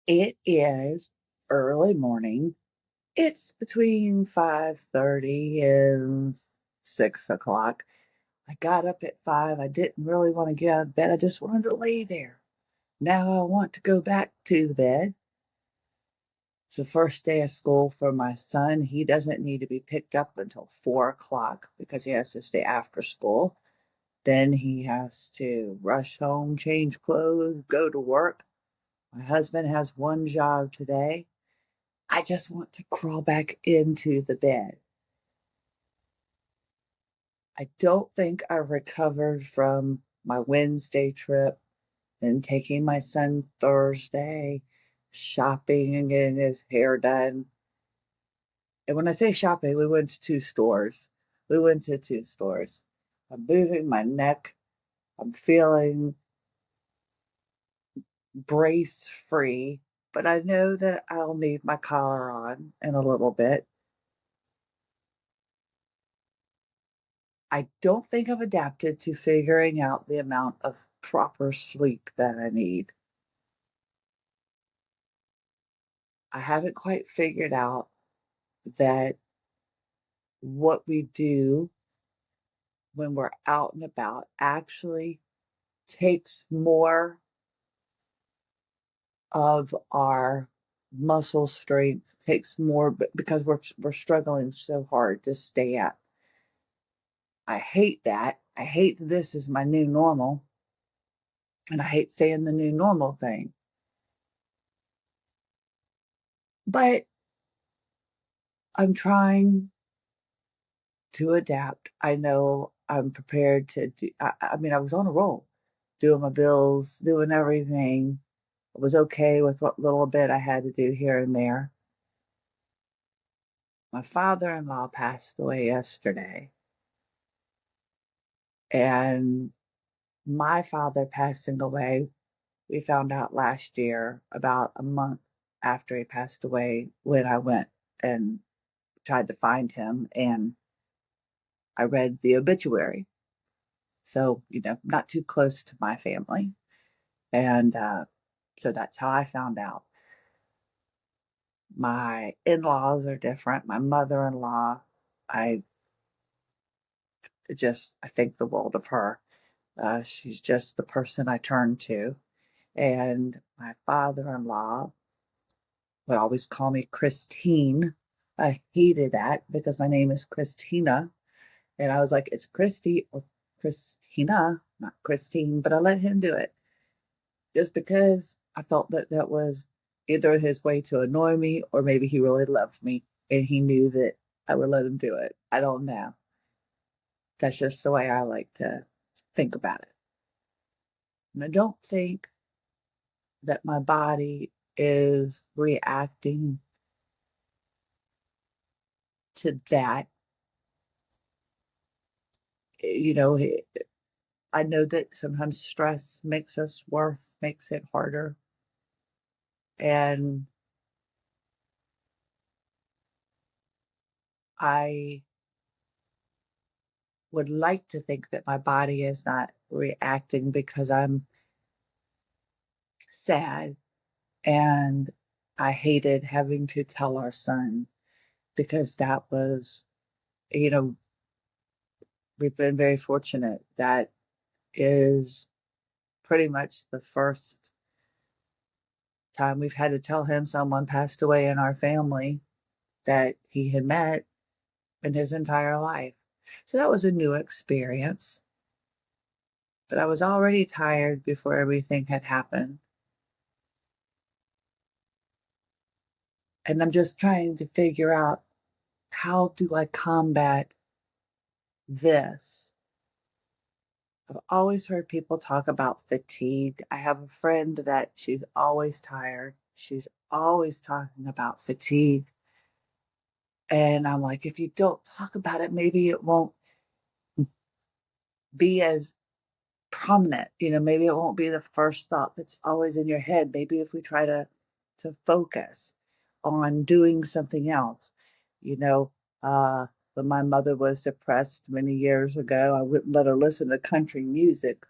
It is early morning. It's between 5:30 and 6 o'clock. I got up at 5. I didn't really want to get out of bed. I just wanted to lay there. Now I want to go back to the bed. It's the first day of school for my son. He doesn't need to be picked up until 4 o'clock because he has to stay after school. Then he has to rush home, change clothes, go to work. My husband has one job today. I just want to crawl back into the bed. I don't think I recovered from my Wednesday trip, then taking my son Thursday, shopping and getting his hair done. And when I say shopping, we went to two stores. We went to two stores. I'm moving my neck. I'm feeling brace free, but I know that I'll need my collar on in a little bit. I don't think I've adapted to figuring out the amount of proper sleep that I need. I haven't quite figured out that what we do when we're out and about actually takes more of our muscle strength, takes more because we're struggling so hard to stay up. I hate that. I hate that this is my new normal, and I hate saying the new normal thing. But I'm trying to adapt. I know I'm prepared to do. I mean, I was on a roll, doing my bills, doing everything. I was okay with what little bit I had to do here and there. My father-in-law passed away yesterday, and my father passing away, we found out last year, about a month after he passed away, when I went and tried to find him, and I read the obituary. So, not too close to my family. And so that's how I found out. My in laws are different. My mother in law, I I think the world of her. She's just the person I turn to. And my father in law would always call me Christine. I hated that because my name is Christina. And I was like, it's Christy or Christina, not Christine, but I let him do it just because I felt that that was either his way to annoy me or maybe he really loved me and he knew that I would let him do it. I don't know. That's just the way I like to think about it. And I don't think that my body is reacting to that. You know, I know that sometimes stress makes us worse, makes it harder. And I would like to think that my body is not reacting because I'm sad and I hated having to tell our son because that was, you know, we've been very fortunate. That is pretty much the first time we've had to tell him someone passed away in our family that he had met in his entire life. So that was a new experience. But I was already tired before everything had happened. And I'm just trying to figure out, how do I combat this? I've always heard people talk about fatigue. I have a friend that she's always tired. She's always talking about fatigue. And I'm like, if you don't talk about it, maybe it won't be as prominent. Maybe it won't be the first thought that's always in your head. Maybe if we try to focus on doing something else. You know, uh, when my mother was depressed many years ago, I wouldn't let her listen to country music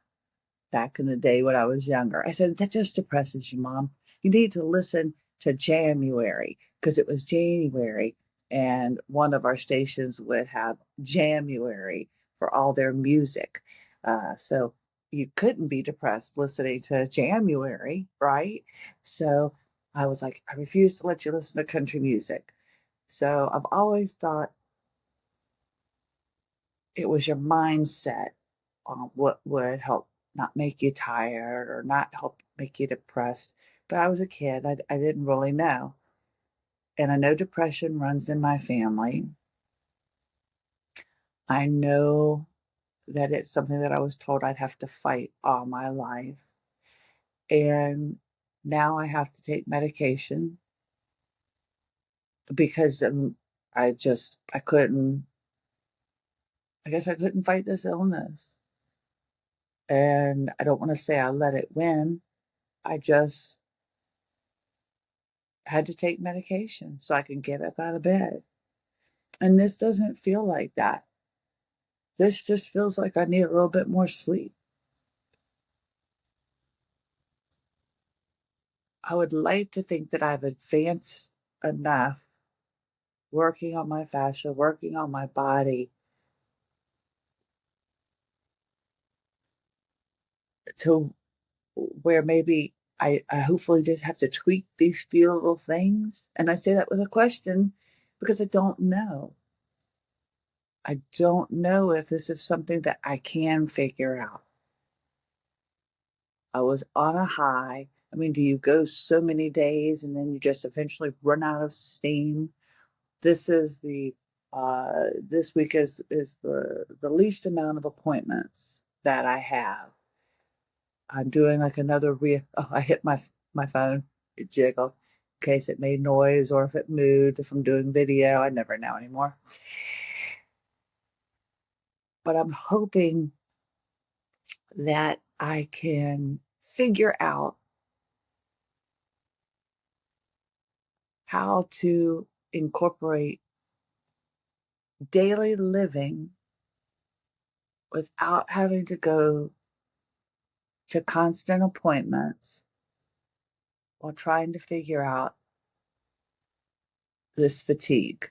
back in the day when I was younger. I said, that just depresses you, Mom. you need to listen to January because it was January and one of our stations would have January for all their music. So you couldn't be depressed listening to January, right? So I was like, I refuse to let you listen to country music. So I've always thought it was your mindset on what would help not make you tired or not help make you depressed. But I was a kid, I didn't really know. And I know depression runs in my family. I know that it's something that I was told I'd have to fight all my life. And now I have to take medication because I couldn't, I guess I couldn't fight this illness. And I don't want to say I let it win. I just had to take medication so I can get up out of bed. And this doesn't feel like that. This just feels like I need a little bit more sleep. I would like to think that I've advanced enough working on my fascia, working on my body to where maybe I hopefully just have to tweak these few little things. And I say that with a question because I don't know. I don't know if this is something that I can figure out. I was on a high. I mean, do you go so many days and then you just eventually run out of steam? This is this week is the least amount of appointments that I have. I'm doing like another oh, I hit my phone, it jiggled in case it made noise or if it moved, if I'm doing video, I never know anymore. But I'm hoping that I can figure out how to incorporate daily living without having to go to constant appointments while trying to figure out this fatigue.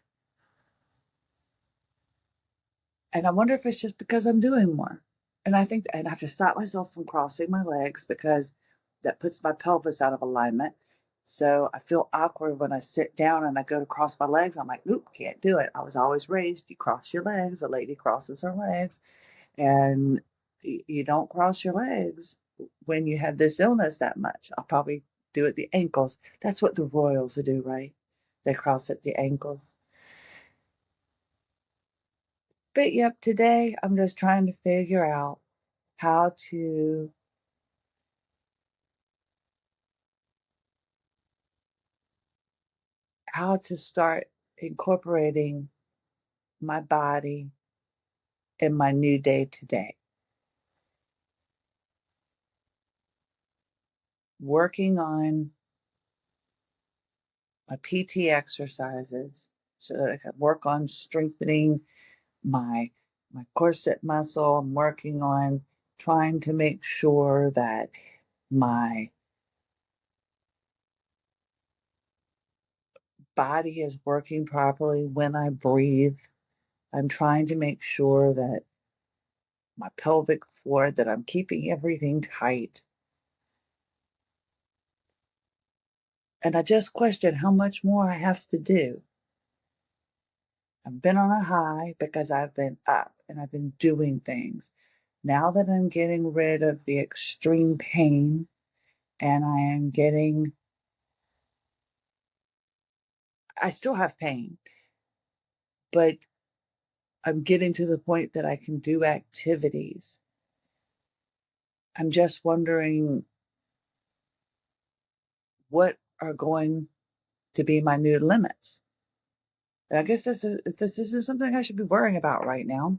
And I wonder if it's just because I'm doing more. And I think, and I have to stop myself from crossing my legs because that puts my pelvis out of alignment. So I feel awkward when I sit down and I go to cross my legs. I'm like, nope, can't do it. I was always raised, you cross your legs, a lady crosses her legs. And you don't cross your legs when you have this illness that much. I'll probably do it the ankles. That's what the royals do, right? They cross at the ankles. But yep, today I'm just trying to figure out how to start incorporating my body in my new day to day. Working on my PT exercises so that I can work on strengthening my corset muscle. I'm working on trying to make sure that my body is working properly when I breathe. I'm trying to make sure that my pelvic floor, that I'm keeping everything tight. And I just question how much more I have to do. I've been on a high because I've been up and I've been doing things. Now that I'm getting rid of the extreme pain and I still have pain, but I'm getting to the point that I can do activities. I'm just wondering what are going to be my new limits. I guess this isn't something I should be worrying about right now,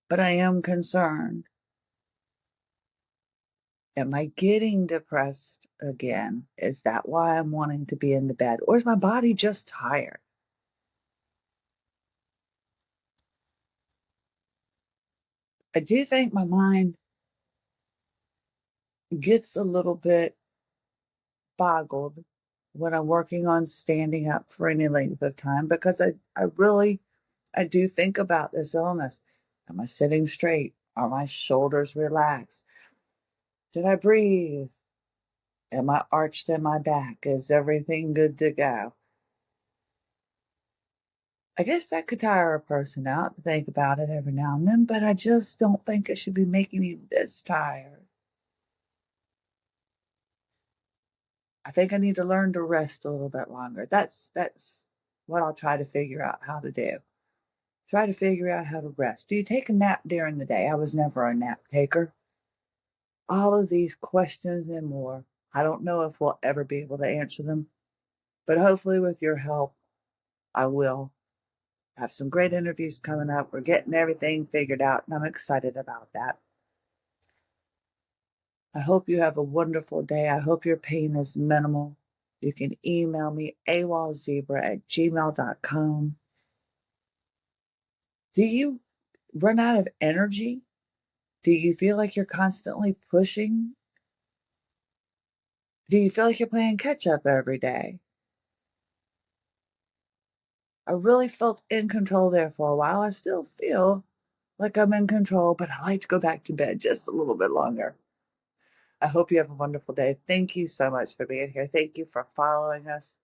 but I am concerned. Am I getting depressed again? Is that why I'm wanting to be in the bed? Or is my body just tired? I do think my mind gets a little bit boggled when I'm working on standing up for any length of time because I do think about this illness. Am I sitting straight? Are my shoulders relaxed? Did I breathe? Am I arched in my back? Is everything good to go? I guess that could tire a person out to think about it every now and then, but I just don't think it should be making me this tired. I think I need to learn to rest a little bit longer. That's what I'll try to figure out how to do. Try to figure out how to rest. Do you take a nap during the day? I was never a nap taker. All of these questions and more. I don't know if we'll ever be able to answer them, but hopefully with your help, I will. I have some great interviews coming up. We're getting everything figured out, and I'm excited about that. I hope you have a wonderful day. I hope your pain is minimal. You can email me awolzebra@gmail.com. Do you run out of energy? Do you feel like you're constantly pushing? Do you feel like you're playing catch up every day? I really felt in control there for a while. I still feel like I'm in control, but I like to go back to bed just a little bit longer. I hope you have a wonderful day. Thank you so much for being here. Thank you for following us.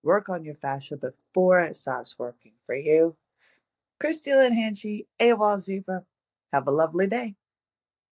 Work on your fascia before it stops working for you. Christy Lynn Hanchey, AWOL Zebra. Have a lovely day.